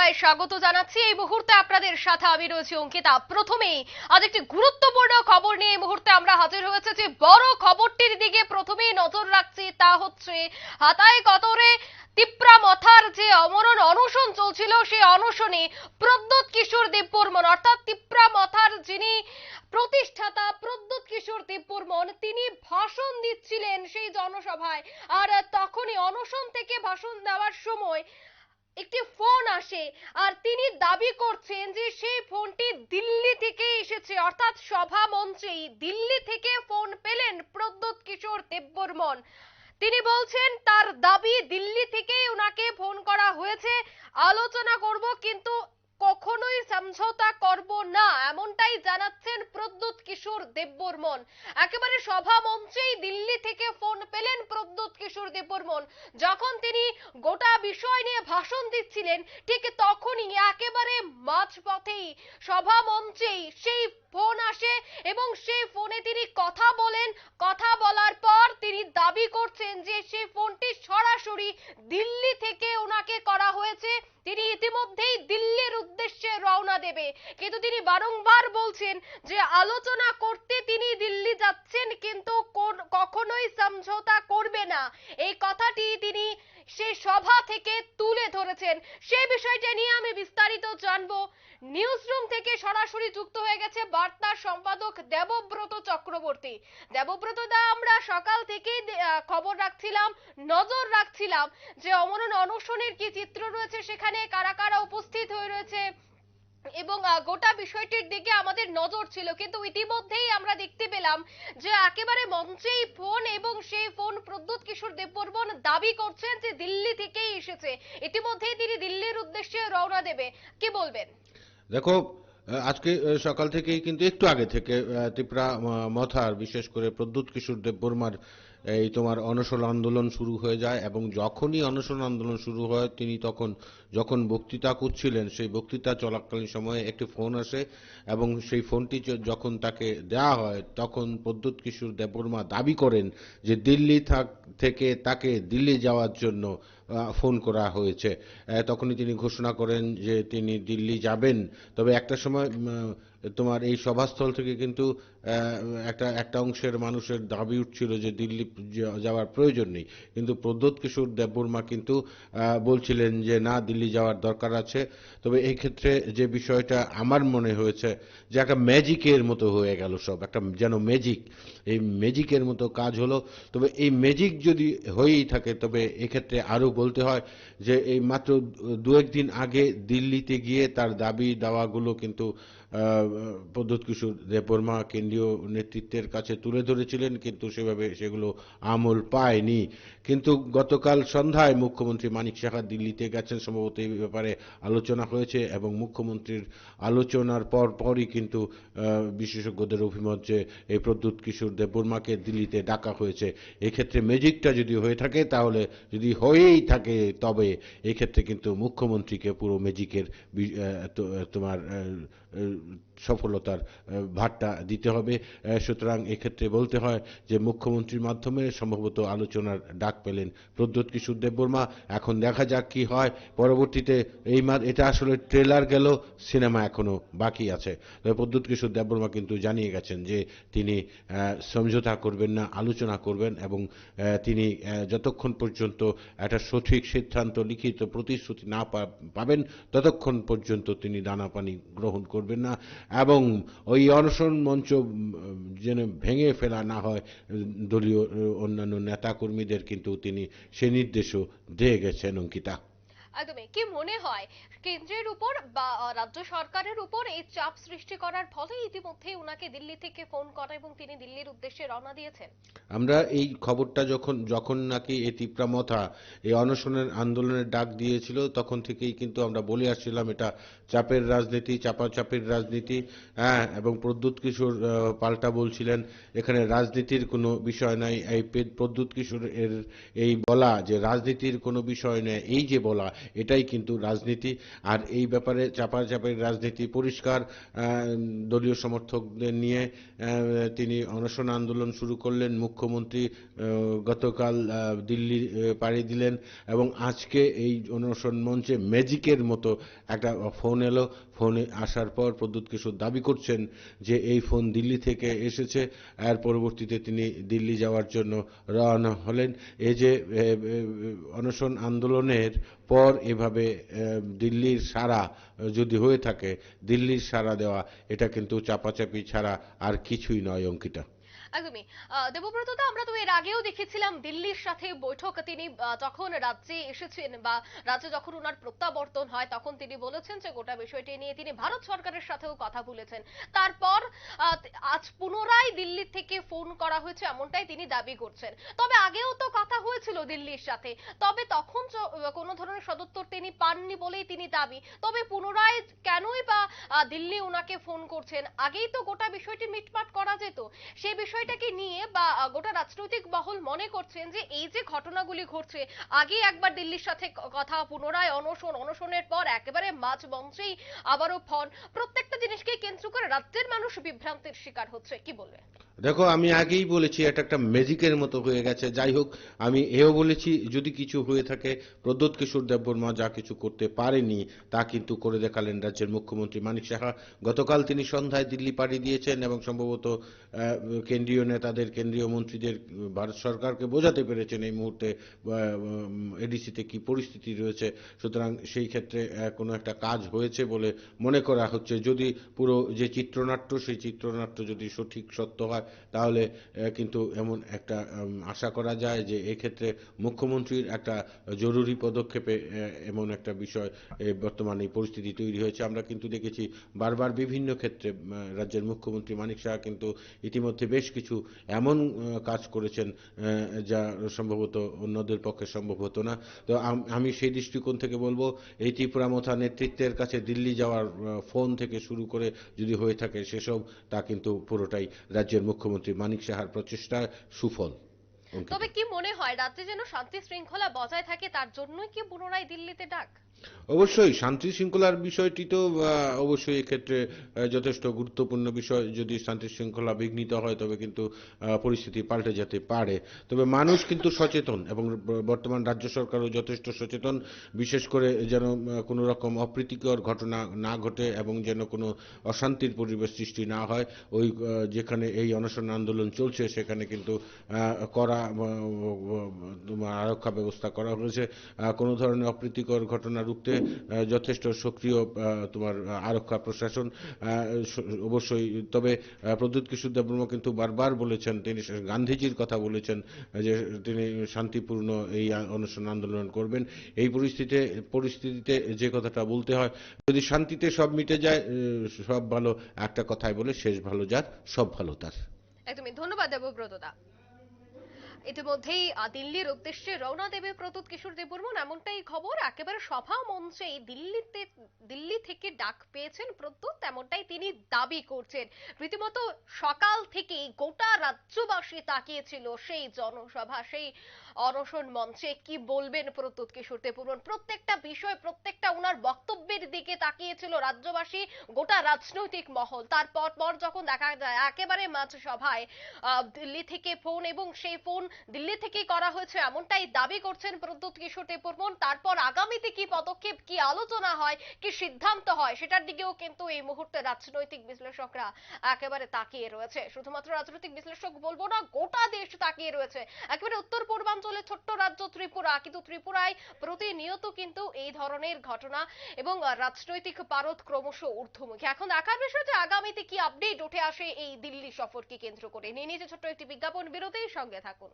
বাংলায় স্বাগত জানাচ্ছি। এই মুহূর্তে আপনাদের সাথে আমি রয়েছি অঙ্কিতা। প্রথমেই আজ একটি গুরুত্বপূর্ণ খবর নিয়ে এই মুহূর্তে আমরা হাজির হয়েছে। যে বড় খবরটির দিকে প্রথমেই নজর রাখছি তা হচ্ছে হাতায় কতরে তিপ্রা মথার যে অমরণ অনশন চলছিল, সেই অনশনে প্রদ্যোৎ কিশোর দেববর্মন অর্থাৎ তিপ্রা মথার যিনি প্রতিষ্ঠাতা প্রদ্যোৎ কিশোর দেববর্মন তিনি ভাষণ দিচ্ছিলেন সেই জনসভায়। আর তখনই অনশন থেকে ভাষণ দেওয়ার সময় একটি ফোন আসে, আর তিনি দাবি করছেন যে সেই ফোনটি দিল্লি থেকে এসেছে, অর্থাৎ সভা মঞ্চেই দিল্লি থেকে ফোন পেলেন প্রদ্যোৎ কিশোর দেববর্মন। তিনি বলছেন তার দাবি দিল্লি থেকেই ওনাকে ফোন করা হয়েছে, আলোচনা করব কিন্তু কখনোই সমঝোতা করব না, এমনটাই জানাচ্ছেন প্রদ্যোৎ কিশোর দেববর্মন। একেবারে সভা মঞ্চেই দিল্লি থেকে ফোন পেলেন প্রদ্যোৎ কিশোর দেববর্মন। যখন তিনি গোটা বিষয় নিয়ে ভাষণ দিচ্ছিলেন ঠিক তখনই একেবারে মাঝপথেই সভা মঞ্চেই সেই ফোন আসে এবং সেই ফোনে তিনি কথা বলেন। কথা বলার পর তিনি দাবি করছেন যে সেই ফোনটি সরাসরি দিল্লি থেকে ওনাকে করা হয়েছে, তিনি ইতিমধ্যেই দিল্লির উদ্দেশ্যে রওনা দেবে। কিন্তু তিনি বারংবার বলছেন যে আলোচনা করতে তিনি দিল্লি যাচ্ছেন কিন্তু কখনোই সমঝোতা করবে না, এই কথাটি তিনি সেই সভা থেকে তুলে ধরেছেন। সেই বিষয়টা নিয়ে আমি বিস্তারিত জানবো। নিউজ রুম থেকে সরাসরি যুক্ত হয়ে গেছে বার্তার সম্পাদক দেবব্রত চক্রবর্তী। দেবব্রত দা, আমরা সকাল থেকেই খবর রাখছিলাম, নজর রাখছিলাম যে অমরণ অনশনের কি চিত্র রয়েছে, সেখানে কারা কারা উপস্থিত হয়ে রয়েছে এবং গোটা বিষয়টির দিকে আমাদের নজর ছিল। কিন্তু ইতিমধ্যেই আমরা দেখতে পেলাম যে একেবারে মঞ্চেই ফোন, এবং সেই ফোন প্রদ্যোৎ কিশোর দেববর্মন দাবি করছেন যে দিল্লি থেকেই এসেছে। ইতিমধ্যেই তিনি দিল্লির উদ্দেশ্যে রওনা দেবে, কি বলবেন? দেখো, আজকে সকাল থেকেই কিন্তু একটু আগে থেকে তিপ্রা মথার বিশেষ করে প্রদ্যোৎ কিশোর দেববর্মার এই তোমার অনশন আন্দোলন শুরু হয়ে যায়, এবং যখনই অনশন আন্দোলন শুরু হয় তিনি যখন বক্তৃতা করছিলেন সেই বক্তৃতা চলাকালীন সময়ে একটি ফোন আসে, এবং সেই ফোনটি যখন তাকে দেওয়া হয় তখন প্রদ্যোৎ কিশোর দেববর্মা দাবি করেন যে দিল্লি থেকে তাকে দিল্লি যাওয়ার জন্য ফোন করা হয়েছে। তখনই তিনি ঘোষণা করেন যে তিনি দিল্লি যাবেন। তবে একটা সময় তোমার এই সভাস্থল থেকে কিন্তু একটা অংশের মানুষের দাবি উঠছিল যে দিল্লি যাওয়ার প্রয়োজন নেই, কিন্তু প্রদ্যোৎ কিশোর দেববর্মা কিন্তু বলছিলেন যে না, দিল্লি যাওয়ার দরকার আছে। তবে এই ক্ষেত্রে যে বিষয়টা আমার মনে হয়েছে যে একটা ম্যাজিকের মতো হয়ে গেল, সব একটা যেন ম্যাজিক, এই ম্যাজিকের মতো কাজ হলো। তবে এই ম্যাজিক যদি হয়েই থাকে তবে এক্ষেত্রে আরও বলতে হয় যে এই মাত্র দু একদিন আগে দিল্লিতে গিয়ে তার দাবি দাওয়াগুলো কিন্তু প্রদ্যোৎ কিশোর দেববর্মা কেন্দ্রীয় নেতৃত্বের কাছে তুলে ধরেছিলেন, কিন্তু সেভাবে সেগুলো আমল পায়নি। কিন্তু গতকাল সন্ধ্যায় মুখ্যমন্ত্রী মানিক সাহা দিল্লিতে গেছেন, সম্ভবত এই ব্যাপারে আলোচনা হয়েছে, এবং মুখ্যমন্ত্রীর আলোচনার পরই কিন্তু বিশেষজ্ঞদের অভিমত যে এই প্রদ্যোৎ কিশোর দেববর্মাকে দিল্লিতে ডাকা হয়েছে। এক্ষেত্রে ম্যাজিকটা যদি হয়ে থাকে, তাহলে যদি হয়েই থাকে তবে এক্ষেত্রে কিন্তু মুখ্যমন্ত্রীকে পুরো ম্যাজিকের তোমার সফলতার ভারটা দিতে হবে। সুতরাং এক্ষেত্রে বলতে হয় যে মুখ্যমন্ত্রীর মাধ্যমে সম্ভবত আলোচনার ডাক পেলেন প্রদ্যোৎ কিশোর দেববর্মা। এখন দেখা যাক কি হয় পরবর্তীতে। এটা আসলে ট্রেলার গেল, সিনেমা এখনো বাকি আছে। তবে প্রদ্যোৎ কিশোর দেববর্মা কিন্তু জানিয়ে গেছেন যে তিনি সমঝোতা করবেন না, আলোচনা করবেন, এবং তিনি যতক্ষণ পর্যন্ত একটা সঠিক সিদ্ধান্ত, লিখিত প্রতিশ্রুতি না পাবেন ততক্ষণ পর্যন্ত তিনি দানা পানি গ্রহণ করবেন না, এবং ওই অনশন মঞ্চ যেন ভেঙে ফেলা না হয় দলীয় অন্যান্য নেতাকর্মীদের, কিন্তু তিনি সে নির্দেশও দিয়ে গেছেন। অঙ্কিতা, একদমই, কি মনে হয় কেন্দ্রের উপর বা রাজ্য সরকারের উপর এই চাপ সৃষ্টি করার ফলে ইতিমধ্যেই উনাকে দিল্লি থেকে ফোন করা এবং তিনি দিল্লির উদ্দেশ্যে রওনা দিয়েছেন? আমরা এই খবরটা যখন নাকি এই তিপ্রা মথা এই অনশনের আন্দোলনের ডাক দিয়েছিল তখন থেকেই কিন্তু আমরা বলে আসছিলাম এটা চাপের রাজনীতি, চাপাচাপির রাজনীতি। হ্যাঁ, এবং প্রদ্যোৎ কিশোর পাল্টা বলছিলেন এখানে রাজনীতির কোনো বিষয় নাই। এই প্রদ্যোৎ কিশোর এর এই বলা যে রাজনীতির কোনো বিষয় নেই, এই যে বলা, এটাই কিন্তু রাজনীতি। আর এই ব্যাপারে চাপাচাপির রাজনীতি পরিষ্কার। দলীয় সমর্থকদের নিয়ে তিনি অনশন আন্দোলন শুরু করলেন। মুখ্যমন্ত্রী গতকাল দিল্লি পাড়ি দিলেন এবং আজকে এই অনশন মঞ্চে ম্যাজিকের মতো একটা ফোন এলো। ফোনে আসার পর প্রদ্যুৎ কিশোর দাবি করছেন যে এই ফোন দিল্লি থেকে এসেছে। এর পরবর্তীতে তিনি দিল্লি যাওয়ার জন্য রওনা হলেন। এই যে অনশন আন্দোলনের পর এভাবে দিল্লির সাড়া যদি হয়ে থাকে, দিল্লির সাড়া দেওয়া এটা কিন্তু চাপাচাপি ছাড়া আর কিছুই নয় অঙ্কিতা। একদমই। দেবব্রত দা, আমরা তো এর আগেও দেখেছিলাম দিল্লির সাথে বৈঠক তিনি যখন রাজ্যে এসেছেন বা রাজ্যে যখন ওনার প্রত্যাবর্তন হয় তখন তিনি বলেছেন যে গোটা বিষয়টি নিয়ে তিনি ভারত সরকারের সাথেও কথা বলেছেন। তারপর আজ পুনরায় দিল্লি থেকে ফোন করা হয়েছে এমনটাই তিনি দাবি করছেন। তবে আগেও তো কথা হয়েছিল দিল্লির সাথে, তবে তখন কোনো ধরনের সদুত্তর তিনি পাননি বলেই তিনি দাবি। তবে পুনরায় কেনই বা দিল্লি ওনাকে ফোন করছেন? আগেই তো গোটা বিষয়টি মিটমাট করা যেত। সেই বিষয়টাকে নিয়ে বা গোটা রাজনৈতিক মহল মনে করছেন যে এই যে ঘটনাগুলি ঘটছে, আগে একবার দিল্লির সাথে কথা, পুনরায় অনশনের পর একেবারে মাঝ মঞ্চেই আবারও ফোন, প্রত্যেকটা জিনিসকে কেন্দ্র করে রাজ্যের মানুষ বিভ্রান্তির শিকার হচ্ছে, কি বলবে? দেখো, আমি আগেই বলেছি এটা একটা ম্যাজিকের মতো হয়ে গেছে। যাই হোক, আমি এও বলেছি যদি কিছু হয়ে থাকে, প্রদ্যোৎ কিশোর দেববর্মা যা কিছু করতে পারেনি তা কিন্তু করে দেখালেন রাজ্যের মুখ্যমন্ত্রী মানিক সাহা। গতকাল তিনি সন্ধ্যায় দিল্লি পাড়ি দিয়েছেন এবং সম্ভবত কেন্দ্রীয় নেতাদের, কেন্দ্রীয় মন্ত্রীদের, ভারত সরকারকে বোঝাতে পেরেছেন এই মুহূর্তে এডিসিতে কি পরিস্থিতি রয়েছে। সুতরাং সেই ক্ষেত্রে কোনো একটা কাজ হয়েছে বলে মনে করা হচ্ছে। যদি পুরো যে চিত্রনাট্য, সেই চিত্রনাট্য যদি সঠিক সত্য হয় তাহলে কিন্তু এমন একটা আশা করা যায় যে এক্ষেত্রে মুখ্যমন্ত্রীর একটা জরুরি পদক্ষেপে এমন একটা বিষয় বর্তমানে এই পরিস্থিতি তৈরি হয়েছে। আমরা কিন্তু দেখেছি বারবার বিভিন্ন ক্ষেত্রে রাজ্যের মুখ্যমন্ত্রী মানিক সাহা কিন্তু ইতিমধ্যে বেশ কিছু এমন কাজ করেছেন যা সম্ভবত অন্যদের পক্ষে সম্ভব হতো না। তো আমি সেই দৃষ্টিকোণ থেকে বলবো, এই ত্রিপুরা মথা নেতৃত্বের কাছে দিল্লি যাওয়ার ফোন থেকে শুরু করে যদি হয়ে থাকে সেসব, তা কিন্তু পুরোটাই রাজ্যের মুখ্যমন্ত্রী মানিক সাহার প্রচেষ্টার সুফল। তবে কি মনে হয় রাজ্যে যেন শান্তি শৃঙ্খলা বজায় থাকে তার জন্যই কি পুনরায় দিল্লিতে ডাক? অবশ্যই শান্তি শৃঙ্খলার বিষয়টি তো অবশ্যই এক্ষেত্রে যথেষ্ট গুরুত্বপূর্ণ বিষয়। যদি শান্তি শৃঙ্খলা বিঘ্নিত হয় তবে কিন্তু পরিস্থিতি পাল্টে যেতে পারে। তবে মানুষ কিন্তু সচেতন এবং বর্তমান রাজ্য সরকারও যথেষ্ট সচেতন। বিশেষ করে যেন কোনো রকম অপ্রীতিকর ঘটনা না ঘটে এবং যেন কোনো অশান্তির পরিবেশ সৃষ্টি না হয়। ওই যেখানে এই অনশন আন্দোলন চলছে সেখানে কিন্তু কড়া তোমার আরক্ষা ব্যবস্থা করা হয়েছে। কোনো ধরনের অপ্রীতিকর ঘটনা রুখতে যথেষ্ট সক্রিয় তোমার আরক্ষা প্রশাসন অবশ্যই। তবে প্রদ্যুৎ কিশোর দেববর্মা কিন্তু বারবার বলেছেন, তিনি গান্ধীজির কথা বলেছেন যে তিনি শান্তিপূর্ণ এই অনশন আন্দোলন করবেন। এই পরিস্থিতিতে যে কথাটা বলতে হয়, যদি শান্তিতে সব মিটে যায় সব ভালো। একটা কথাই বলে, শেষ ভালো যার সব ভালো তার। একদমই। ধন্যবাদ দেবব্রত দা। ইতিমধ্যেই দিল্লির উদ্দেশ্যে রওনা দেবে প্রদ্যোৎ কিশোর দেববর্মন, এমনটাই খবর। একেবারে সভা মঞ্চেই দিল্লি থেকে ডাক পেয়েছেন প্রদ্যোৎ, এমনটাই তিনি দাবি করছেন। রীতিমতো সকাল থেকেই গোটা রাজ্যবাসী তাকিয়েছিল সেই জনসভা, সেই অনশন মঞ্চে। কি বলবেন প্রদ্যোৎ কিশোর দেববর্মন, প্রত্যেকটা বিষয়, প্রত্যেকটা উনার বক্তব্যের দিকে তাকিয়েছিল রাজ্যবাসী, গোটা রাজনৈতিক মহল। তারপর যখন দেখা যায় একেবারে মাঝ সভায় দিল্লি থেকে ফোন, এবং সেই ফোন দিল্লি থেকে করা হয়েছে এমনটাই দাবি করছেন প্রদ্যোৎ কিশোর দেববর্মন। তারপর আগামীতে কি পদক্ষেপ, কি আলোচনা হয়, কি সিদ্ধান্ত হয়, সেটার দিকেও কিন্তু এই মুহূর্তে রাজনৈতিক বিশ্লেষকরা একেবারে তাকিয়ে রয়েছে। শুধুমাত্র রাজনৈতিক বিশ্লেষক বলবো না, গোটা দেশ তাকিয়ে রয়েছে। একেবারে উত্তর পূর্বাঞ্চলের ছোট্ট রাজ্য ত্রিপুরা, কিন্তু ত্রিপুরায় প্রতিনিয়ত কিন্তু এই ধরনের ঘটনা এবং রাজনৈতিক পারদ ক্রমশ ঊর্ধ্বমুখী। এখন দেখার বিষয় যে আগামীতে কি আপডেট উঠে আসে এই দিল্লি সফরকে কেন্দ্র করে। নিয়ে নিয়েছে ছোট্ট একটি বিজ্ঞাপন বিরতির সঙ্গে থাকুন।